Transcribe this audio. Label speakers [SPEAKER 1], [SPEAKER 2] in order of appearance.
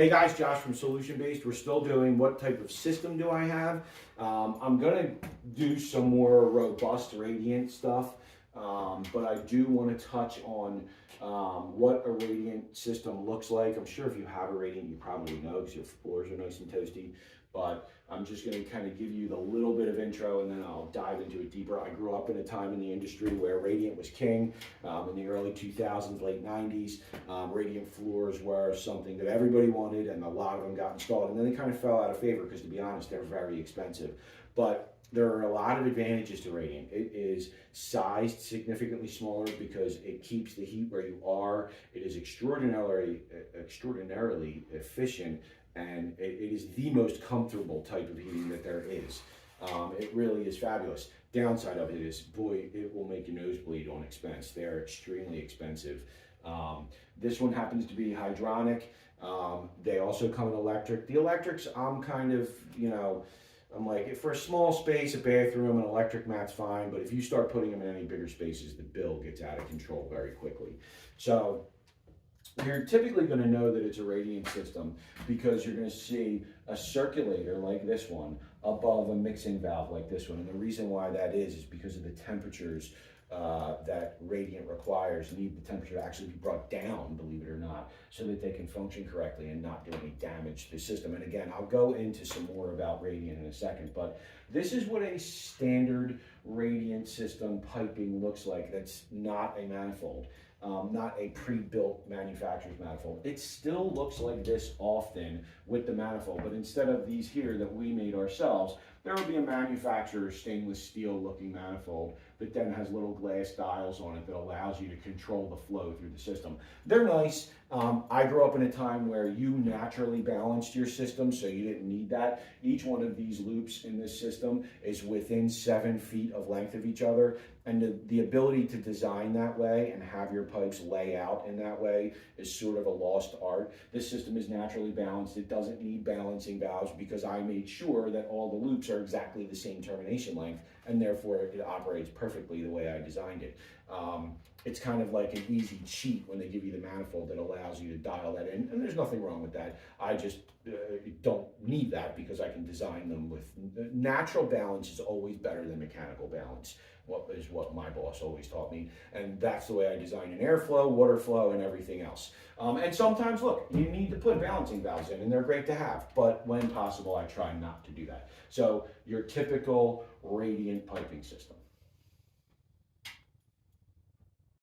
[SPEAKER 1] Hey guys, Josh from Solution Based. We're still doing what type of system do I have. I'm gonna do some more robust radiant stuff, but I do want to touch on what a radiant system looks like. I'm sure if you have a radiant, you probably know because your floors are nice and toasty. But I'm just going to kind of give you the little bit of intro and then I'll dive into it deeper. I grew up in a time in the industry where radiant was king. In the early 2000s, late 90s, radiant floors were something that everybody wanted and a lot of them got installed. And then they kind of fell out of favor because, to be honest, they're very expensive. But there are a lot of advantages to radiant. It is sized significantly smaller because it keeps the heat where you are. It is extraordinarily efficient, and it is the most comfortable type of heating that there is. It really is fabulous. Downside of it is, boy, it will make your nose bleed on expense. They're extremely expensive. This one happens to be hydronic. They also come in electric. The electrics, I'm kind of, I'm like, for a small space, a bathroom, an electric mat's fine, but if you start putting them in any bigger spaces, the bill gets out of control very quickly. So you're typically going to know that it's a radiant system because you're going to see a circulator like this one above a mixing valve like this one. And the reason why that is because of the temperatures that radiant requires. Need the temperature to actually be brought down, believe it or not, so that they can function correctly and not do any damage to the system. And again, I'll go into some more about radiant in a second, but this is what a standard radiant system piping looks like. That's not a manifold. Not a pre-built manufacturer's manifold. It still looks like this often with the manifold, but instead of these here that we made ourselves, there will be a manufacturer's stainless steel looking manifold that then has little glass dials on it that allows you to control the flow through the system. They're nice. I grew up in a time where you naturally balanced your system, so you didn't need that. Each one of these loops in this system is within 7 feet of length of each other, and the ability to design that way and have your pipes lay out in that way is sort of a lost art. This system is naturally balanced. It doesn't need balancing valves because I made sure that all the loops are exactly the same termination length, and therefore it operates perfectly the way I designed it. It's kind of like an easy cheat when they give you the manifold that allows you to dial that in, and there's nothing wrong with that. I just don't need that because I can design them with natural balance is always better than mechanical balance. What my boss always taught me, and that's the way I design an airflow, water flow, and everything else. And sometimes, look, you need to put balancing valves in, and they're great to have, but when possible, I try not to do that. So your typical radiant piping system.